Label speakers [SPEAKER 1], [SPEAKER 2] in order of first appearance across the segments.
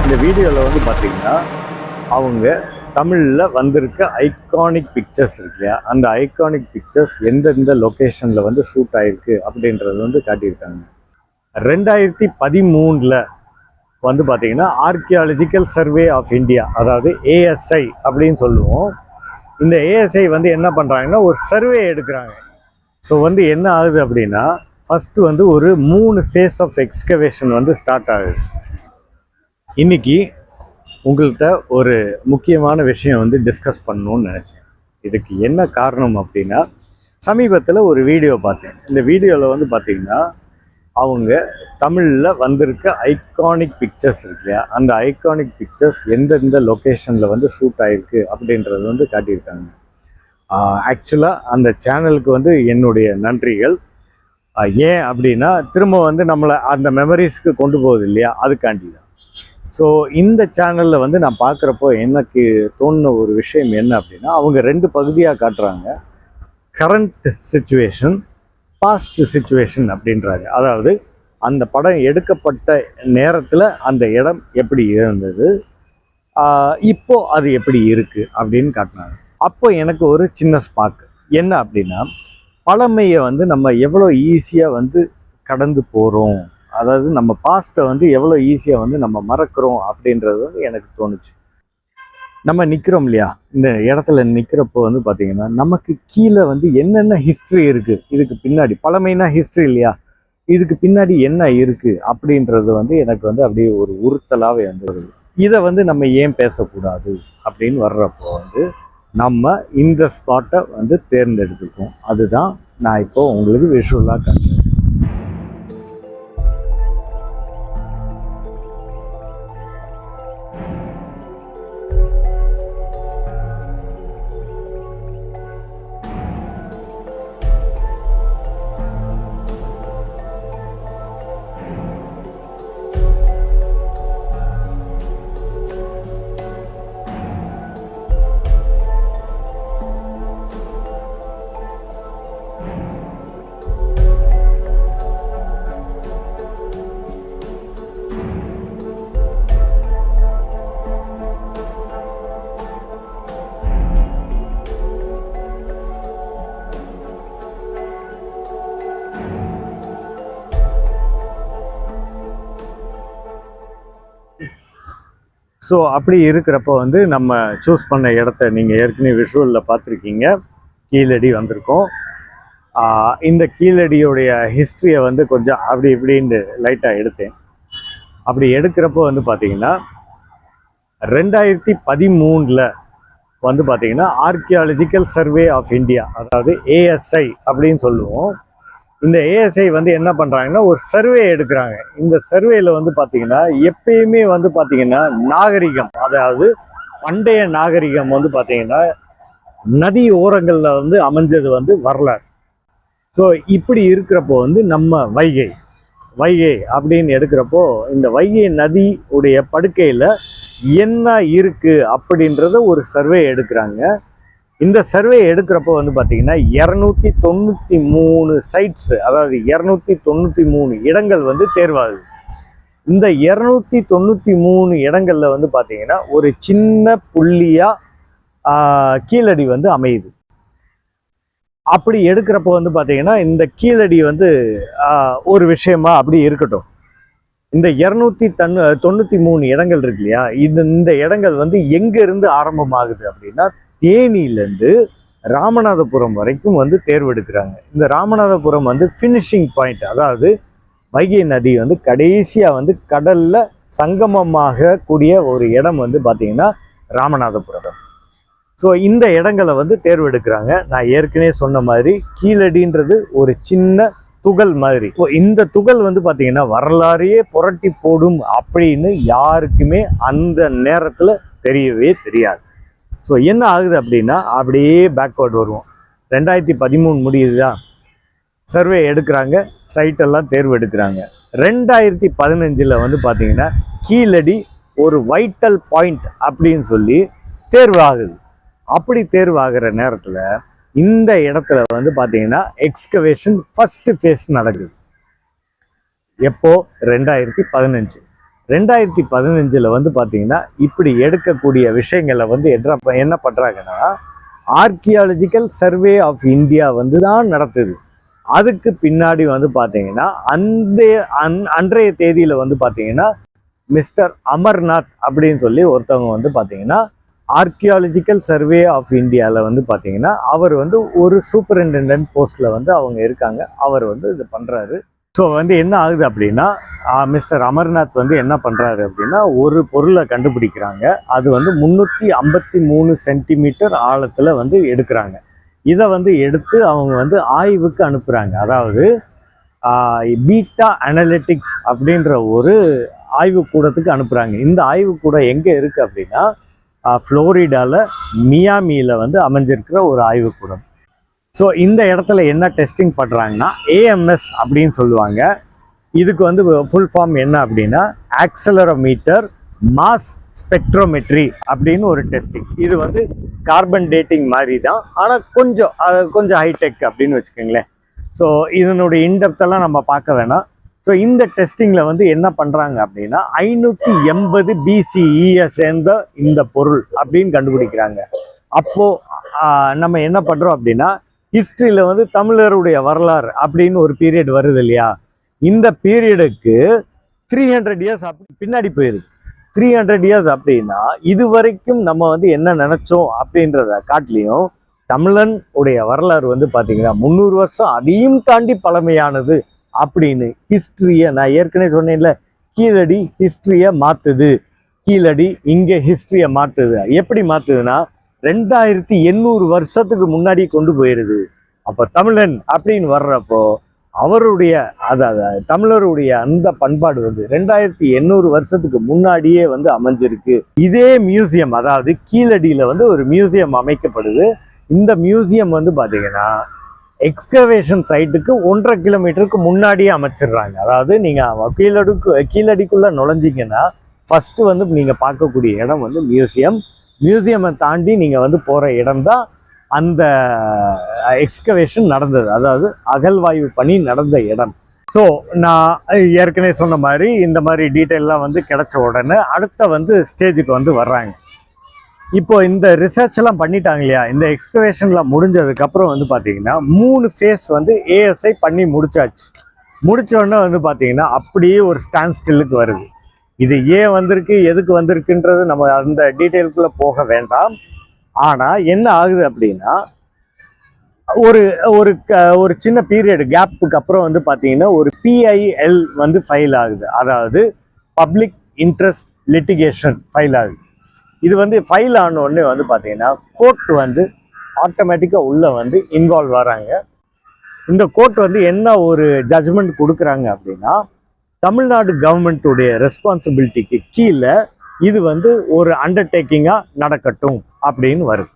[SPEAKER 1] இந்த வீடியோவில் வந்து பார்த்தீங்கன்னா அவங்க தமிழில் வந்திருக்க ஐகானிக் பிக்சர்ஸ் இருக்கு இல்லையா, அந்த ஐகானிக் பிக்சர்ஸ் எந்தெந்த லொக்கேஷனில் வந்து ஷூட் ஆகிருக்கு அப்படின்றது வந்து காட்டியிருக்காங்க. 2013 வந்து பார்த்தீங்கன்னா ஆர்கியாலஜிக்கல் சர்வே ஆஃப் இந்தியா, அதாவது ஏஎஸ்ஐ அப்படின்னு சொல்லுவோம். இந்த ஏஎஸ்ஐ வந்து என்ன பண்ணுறாங்கன்னா ஒரு சர்வே எடுக்கிறாங்க. ஸோ வந்து என்ன ஆகுது அப்படின்னா, ஃபஸ்ட்டு வந்து ஒரு 3 ஃபேஸ் ஆஃப் எக்ஸ்கவேஷன் வந்து ஸ்டார்ட் ஆகுது. இன்னைக்கு உங்கள்கிட்ட ஒரு முக்கியமான விஷயம் வந்து டிஸ்கஸ் பண்ணணும்னு நினச்சேன். இதுக்கு என்ன காரணம் அப்படின்னா, சமீபத்தில் ஒரு வீடியோ பார்த்தேன். இந்த வீடியோவில் வந்து பார்த்திங்கன்னா அவங்க தமிழில் வந்திருக்க ஐகானிக் பிக்சர்ஸ் இருக்கு இல்லையா, அந்த ஐகானிக் பிக்சர்ஸ் எந்தெந்த லொக்கேஷனில் வந்து ஷூட் ஆகிருக்கு அப்படின்றது வந்து காட்டியிருக்காங்க. ஆக்சுவலாக அந்த சேனலுக்கு வந்து என்னுடைய நன்றிகள். ஏன் அப்படின்னா திரும்ப வந்து நம்மளை அந்த மெமரிஸ்க்கு கொண்டு போகுது இல்லையா, அதுக்காண்டி தான். ஸோ இந்த சேனலில் வந்து நான் பார்க்குறப்போ எனக்கு தோணுன ஒரு விஷயம் என்ன அப்படின்னா, அவங்க 2 பகுதியாக காட்டுறாங்க. கரண்ட் சிச்சுவேஷன், பாஸ்ட் சிச்சுவேஷன் அப்படின்றாங்க. அதாவது அந்த படம் எடுக்கப்பட்ட நேரத்தில் அந்த இடம் எப்படி இருந்தது, இப்போ அது எப்படி இருக்குது அப்படின்னு காட்டினாங்க. அப்போ எனக்கு ஒரு சின்ன ஸ்பார்க் என்ன அப்படின்னா, பழமையை வந்து நம்ம எவ்வளோ ஈஸியாக வந்து கடந்து போகிறோம், அதாவது நம்ம பாஸ்ட்டை வந்து எவ்வளோ ஈஸியாக வந்து நம்ம மறக்கிறோம் அப்படின்றது வந்து எனக்கு தோணுச்சு. நம்ம நிற்கிறோம் இல்லையா, இந்த இடத்துல நிற்கிறப்போ வந்து பார்த்திங்கன்னா நமக்கு கீழே வந்து என்னென்ன ஹிஸ்ட்ரி இருக்குது, இதுக்கு பின்னாடி பழமைனா ஹிஸ்ட்ரி இல்லையா, இதுக்கு பின்னாடி என்ன இருக்குது அப்படின்றது வந்து எனக்கு வந்து அப்படியே ஒரு உறுத்தலாகவே வந்து வருது. இதை வந்து நம்ம ஏன் பேசக்கூடாது அப்படின்னு வர்றப்போ வந்து நம்ம இந்த ஸ்பாட்டை வந்து தேர்ந்தெடுத்துக்கோம். அதுதான் நான் இப்போ உங்களுக்கு விஷுவலாக காட்டுறேன். ஸோ அப்படி இருக்கிறப்ப வந்து நம்ம சூஸ் பண்ண இடத்த நீங்கள் ஏற்கனவே விஷுவலில் பார்த்துருக்கீங்க. கீழடி வந்திருக்கோம். இந்த கீழடியோடைய ஹிஸ்ட்ரியை வந்து கொஞ்சம் அப்படி இப்படின்னு லைட்டாக எடுத்தேன். அப்படி எடுக்கிறப்போ வந்து பார்த்திங்கன்னா 2013 வந்து பார்த்திங்கன்னா ஆர்கியாலஜிக்கல் சர்வே ஆஃப் இந்தியா, அதாவது ஏஎஸ்ஐ அப்படின்னு சொல்லுவோம். இந்த ஏஎஸ்ஐ வந்து என்ன பண்ணுறாங்கன்னா ஒரு சர்வே எடுக்கிறாங்க. இந்த சர்வேல வந்து பார்த்திங்கன்னா எப்பயுமே வந்து பார்த்திங்கன்னா நாகரிகம், அதாவது பண்டைய நாகரிகம் வந்து பார்த்திங்கன்னா நதி ஓரங்களில் வந்து அமைஞ்சது வந்து வரலாறு. ஸோ இப்படி இருக்கிறப்போ வந்து நம்ம வைகை அப்படின்னு எடுக்கிறப்போ இந்த வைகை நதி உடைய படுக்கையில் என்ன இருக்குது அப்படின்றத ஒரு சர்வே எடுக்கிறாங்க. இந்த சர்வே எடுக்கிறப்போ வந்து பார்த்திங்கன்னா 293 சைட்ஸு, அதாவது 293 இடங்கள் வந்து தேர்வாகுது. இந்த 293 இடங்களில் வந்து பார்த்திங்கன்னா ஒரு சின்ன புள்ளியாக கீழடி வந்து அமையுது. அப்படி எடுக்கிறப்போ வந்து பார்த்திங்கன்னா இந்த கீழடி வந்து ஒரு விஷயமா அப்படி இருக்கட்டும். இந்த 293 இடங்கள் இருக்கு இல்லையா, இந்த இடங்கள் வந்து எங்கேருந்து ஆரம்பமாகுது அப்படின்னா தேனியிலேருந்து ராமநாதபுரம் வரைக்கும் வந்து தேர்வெடுக்கிறாங்க. இந்த ராமநாதபுரம் வந்து ஃபினிஷிங் பாயிண்ட், அதாவது வைகை நதி வந்து கடைசியாக வந்து கடலில் சங்கமமாக கூடிய ஒரு இடம் வந்து பார்த்திங்கன்னா ராமநாதபுரம். ஸோ இந்த இடங்களை வந்து தேர்வெடுக்கிறாங்க. நான் ஏற்கனவே சொன்ன மாதிரி கீழடின்றது ஒரு சின்ன துகள் மாதிரி. இந்த துகள் வந்து பார்த்திங்கன்னா வரலாறையே புரட்டி போடும் அப்படின்னு யாருக்குமே அந்த நேரத்தில் தெரியவே தெரியாது. ஸோ என்ன ஆகுது அப்படின்னா அப்படியே பேக்வேர்டு வருவோம். 2013 முடியுதுதான், சர்வே எடுக்கிறாங்க, சைட்டெல்லாம் தேர்வு எடுக்கிறாங்க. 2015 வந்து பார்த்திங்கன்னா கீழடி ஒரு வைட்டல் பாயிண்ட் அப்படின்னு சொல்லி தேர்வு ஆகுது. அப்படி தேர்வு ஆகிற நேரத்தில் இந்த இடத்துல வந்து பார்த்தீங்கன்னா எக்ஸ்கவேஷன் ஃபர்ஸ்ட் ஃபேஸ் நடக்குது. எப்போ? 2015. 2015 வந்து பார்த்தீங்கன்னா இப்படி எடுக்கக்கூடிய விஷயங்களை வந்து என்ன பண்ணுறாங்கன்னா ஆர்கியாலஜிக்கல் சர்வே ஆஃப் இந்தியா வந்து தான் நடத்துது. அதுக்கு பின்னாடி வந்து பார்த்தீங்கன்னா அன்றைய தேதியில் வந்து பார்த்தீங்கன்னா மிஸ்டர் அமர்நாத் அப்படின்னு சொல்லி ஒருத்தவங்க வந்து பார்த்தீங்கன்னா ஆர்கியாலஜிக்கல் சர்வே ஆஃப் இந்தியாவில் வந்து பார்த்தீங்கன்னா அவர் வந்து ஒரு சூப்பரிண்டெண்டன்ட் போஸ்ட்டில் வந்து அவங்க இருக்காங்க. அவர் வந்து இது பண்ணுறாரு. ஸோ வந்து என்ன ஆகுது அப்படின்னா மிஸ்டர் அமர்நாத் வந்து என்ன பண்ணுறாரு அப்படின்னா ஒரு பொருளை கண்டுபிடிக்கிறாங்க. அது வந்து 353 சென்டிமீட்டர் ஆழத்தில் வந்து எடுக்கிறாங்க. இதை வந்து எடுத்து அவங்க வந்து ஆய்வுக்கு அனுப்புகிறாங்க. அதாவது பீட்டா அனலிட்டிக்ஸ் அப்படின்ற ஒரு ஆய்வுக்கூடத்துக்கு அனுப்புகிறாங்க. இந்த ஆய்வுக்கூடம் எங்கே இருக்குது அப்படின்னா ஃப்ளோரிடாவில் மியாமியில் வந்து அமைஞ்சிருக்கிற ஒரு ஆய்வுக்கூடம். ஸோ இந்த இடத்துல என்ன டெஸ்டிங் பண்ணுறாங்கன்னா ஏஎம்எஸ் அப்படின்னு சொல்லுவாங்க. இதுக்கு வந்து ஃபுல் ஃபார்ம் என்ன அப்படின்னா ஆக்சலரோமீட்டர் மாஸ் ஸ்பெக்ட்ரோமெட்ரி அப்படின்னு ஒரு டெஸ்டிங். இது வந்து கார்பன் டேட்டிங் மாதிரி தான், ஆனால் கொஞ்சம் ஹைடெக் அப்படின்னு வச்சுக்கோங்களேன். ஸோ இதனுடைய இன்டெப்த்தெல்லாம் நம்ம பார்க்க வேணாம். ஸோ இந்த டெஸ்டிங்கில் வந்து என்ன பண்ணுறாங்க அப்படின்னா 580 BCE சேர்ந்த இந்த பொருள் அப்படின்னு கண்டுபிடிக்கிறாங்க. அப்போது நம்ம என்ன பண்ணுறோம் அப்படின்னா ஹிஸ்ட்ரியில் வந்து தமிழருடைய வரலாறு அப்படின்னு ஒரு பீரியட் வருது இல்லையா, இந்த பீரியடுக்கு 300 இயர்ஸ் அப்படி பின்னாடி போயிருது. 300 இயர்ஸ் அப்படின்னா இது வரைக்கும் நம்ம வந்து என்ன நினச்சோம் அப்படின்றத காட்டிலையும் தமிழன் உடைய வரலாறு வந்து பார்த்தீங்கன்னா 300 வருஷம் அதையும் தாண்டி பழமையானது அப்படின்னு ஹிஸ்ட்ரியை நான் ஏற்கனவே சொன்னேன்ல, கீழடி ஹிஸ்ட்ரியை மாற்றுது. கீழடி இங்கே ஹிஸ்ட்ரியை மாற்றுது. எப்படி மாற்றுதுன்னா 2800 வருஷத்துக்கு முன்னாடி கொண்டு போயிருது. அப்போ தமிழன் அப்படின்னு வர்றப்போ அவருடைய அதாவது தமிழருடைய அந்த பண்பாடு வந்து 2800 வருஷத்துக்கு முன்னாடியே வந்து அமைஞ்சிருக்கு. இதே மியூசியம், அதாவது கீழடியில் வந்து ஒரு மியூசியம் அமைக்கப்படுது. இந்த மியூசியம் வந்து பார்த்தீங்கன்னா எக்ஸ்கவேஷன் சைட்டுக்கு 1.5 கிலோமீட்டருக்கு முன்னாடியே அமைச்சிடுறாங்க. அதாவது நீங்கள் கீழடிக்குள்ளே நுழைஞ்சிங்கன்னா ஃபஸ்ட்டு வந்து நீங்கள் பார்க்கக்கூடிய இடம் வந்து மியூசியமை தாண்டி நீங்கள் வந்து போகிற இடம் தான் அந்த எக்ஸ்கவேஷன் நடந்தது, அதாவது அகழ்வாய்வு பணி நடந்த இடம். ஸோ நான் ஏற்கனவே சொன்ன மாதிரி இந்த மாதிரி டீட்டெயிலாம் வந்து கிடைச்ச உடனே அடுத்த வந்து ஸ்டேஜுக்கு வந்து வர்றாங்க. இப்போ இந்த ரிசர்ச் எல்லாம் பண்ணிட்டாங்க இல்லையா, இந்த எக்ஸ்கவேஷன்லாம் முடிஞ்சதுக்கப்புறம் வந்து பார்த்தீங்கன்னா 3 ஃபேஸ் வந்து ஏஎஸ்ஐ பண்ணி முடிச்சாச்சு. முடிச்ச உடனே வந்து பார்த்தீங்கன்னா அப்படியே ஒரு ஸ்டாண்ட் ஸ்டில்லுக்கு வருது. இது ஏன் வந்திருக்கு எதுக்கு வந்திருக்குன்றது நம்ம அந்த டீட்டெயிலுக்குள்ளே போக வேண்டாம். ஆனால் என்ன ஆகுது அப்படின்னா ஒரு சின்ன பீரியட் கேப்புக்கு அப்புறம் வந்து பார்த்தீங்கன்னா ஒரு பிஐஎல் வந்து ஃபைல் ஆகுது. அதாவது பப்ளிக் இன்ட்ரெஸ்ட் லிட்டிகேஷன் ஃபைல் ஆகுது. இது வந்து ஃபைல் ஆன உடனே வந்து பார்த்தீங்கன்னா கோர்ட் வந்து ஆட்டோமேட்டிக்காக உள்ளே வந்து இன்வால்வ் வராங்க. இந்த கோர்ட் வந்து என்ன ஒரு ஜட்ஜ்மெண்ட் கொடுக்குறாங்க அப்படின்னா தமிழ்நாடு கவர்மெண்ட்டுடைய ரெஸ்பான்சிபிலிட்டிக்கு கீழே இது வந்து ஒரு அண்டர்டேக்கிங்காக நடக்கட்டும் அப்படின்னு வருது.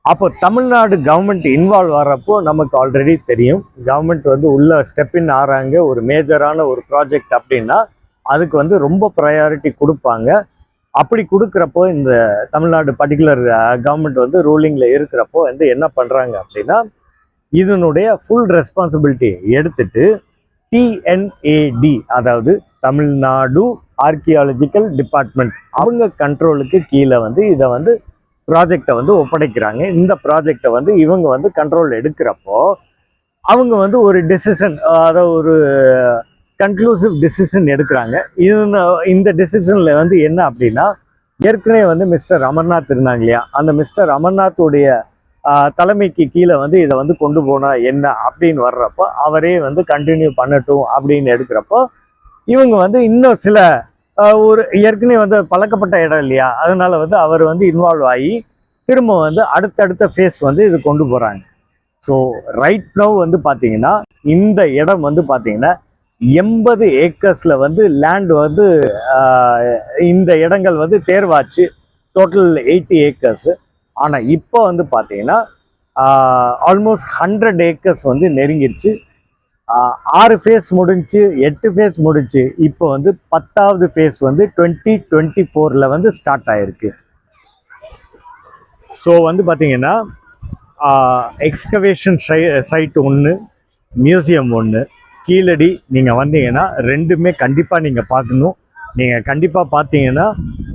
[SPEAKER 1] அப்போ தமிழ்நாடு கவர்மெண்ட் இன்வால்வ் வர்றப்போ நமக்கு ஆல்ரெடி தெரியும் கவர்மெண்ட் வந்து உள்ள ஸ்டெப்பின் ஆறாங்க. ஒரு மேஜரான ஒரு ப்ராஜெக்ட் அப்படின்னா அதுக்கு வந்து ரொம்ப ப்ரையாரிட்டி கொடுப்பாங்க. அப்படி கொடுக்குறப்போ இந்த தமிழ்நாடு பர்டிகுலர் கவர்மெண்ட் வந்து ரூலிங்கில் இருக்கிறப்போ வந்து என்ன பண்ணுறாங்க அப்படின்னா இதனுடைய ஃபுல் ரெஸ்பான்சிபிலிட்டி எடுத்துட்டு டிஎன்ஏடி, அதாவது தமிழ்நாடு ஆர்கியாலஜிக்கல் டிபார்ட்மெண்ட், அவங்க கண்ட்ரோலுக்கு கீழே வந்து இதை வந்து ப்ராஜெக்டை வந்து ஒப்படைக்கிறாங்க. இந்த ப்ராஜெக்டை வந்து இவங்க வந்து கண்ட்ரோல் எடுக்கிறப்போ அவங்க வந்து ஒரு டெசிஷன், அதாவது ஒரு கன்க்ளூசிவ் டிசிஷன் எடுக்கிறாங்க. இந்த டிசிஷனில் வந்து என்ன அப்படின்னா ஏற்கனவே வந்து மிஸ்டர் அமர்நாத் இருந்தாங்க இல்லையா, அந்த மிஸ்டர் அமர்நாத்துடைய தலைமைக்கு கீழே வந்து இதை வந்து கொண்டு போனால் என்ன அப்படின்னு வர்றப்போ அவரே வந்து கண்டினியூ பண்ணட்டும் அப்படின்னு எடுக்கிறப்போ இவங்க வந்து இன்னும் சில ஒரு ஏற்கனவே வந்து பழக்கப்பட்ட இடம் இல்லையா, அதனால வந்து அவர் வந்து இன்வால்வ் ஆகி திரும்ப வந்து அடுத்தடுத்த ஃபேஸ் வந்து இது கொண்டு போகிறாங்க. ஸோ ரைட் நவ் வந்து பார்த்தீங்கன்னா இந்த இடம் வந்து பார்த்தீங்கன்னா 80 ஏக்கர்ஸில் வந்து லேண்ட் வந்து இந்த இடங்கள் வந்து தேர்வாச்சு. Total 80 acres. ஆனால் இப்போ வந்து பார்த்தீங்கன்னா ஆல்மோஸ்ட் 100 ஏக்கர்ஸ் வந்து நெருங்கிருச்சு. 6 ஃபேஸ் முடிஞ்சு, 8 ஃபேஸ் முடிஞ்சு, இப்போ வந்து 10வது ஃபேஸ் வந்து 2024 வந்து ஸ்டார்ட் ஆயிருக்கு. ஸோ வந்து பார்த்தீங்கன்னா எக்ஸ்கவேஷன் சைட் ஒன்று, மியூசியம் ஒன்று, கீழடி நீங்கள் வந்தீங்கன்னா ரெண்டுமே கண்டிப்பாக நீங்கள் பார்க்கணும். நீங்கள் கண்டிப்பாக பார்த்தீங்கன்னா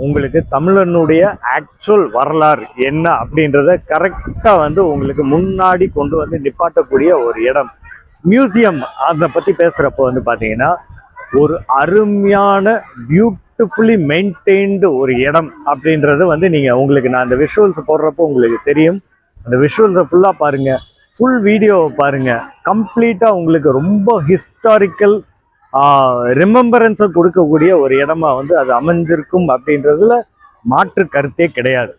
[SPEAKER 1] உங்களுக்கு தமிழனுடைய ஆக்சுவல் வரலாறு என்ன அப்படின்றத கரெக்டாக வந்து உங்களுக்கு முன்னாடி கொண்டு வந்து நிப்பாட்டக்கூடிய ஒரு இடம். மியூசியம் அதை பற்றி பேசுகிறப்போ வந்து பார்த்தீங்கன்னா ஒரு அருமையான பியூட்டிஃபுல்லி மெயின்டைன்டு ஒரு இடம் அப்படின்றது வந்து நீங்கள் உங்களுக்கு நான் அந்த விஷுவல்ஸ் போடுறப்போ உங்களுக்கு தெரியும். அந்த விஷுவல்ஸை ஃபுல்லாக பாருங்கள், ஃபுல் வீடியோவை பாருங்கள். கம்ப்ளீட்டாக உங்களுக்கு ரொம்ப ஹிஸ்டாரிக்கல் ரிமெம்பரன்ஸை கொடுக்கக்கூடிய ஒரு இடமா வந்து அது அமைஞ்சிருக்கும் அப்படின்றதுல மாற்று கருத்தே கிடையாது.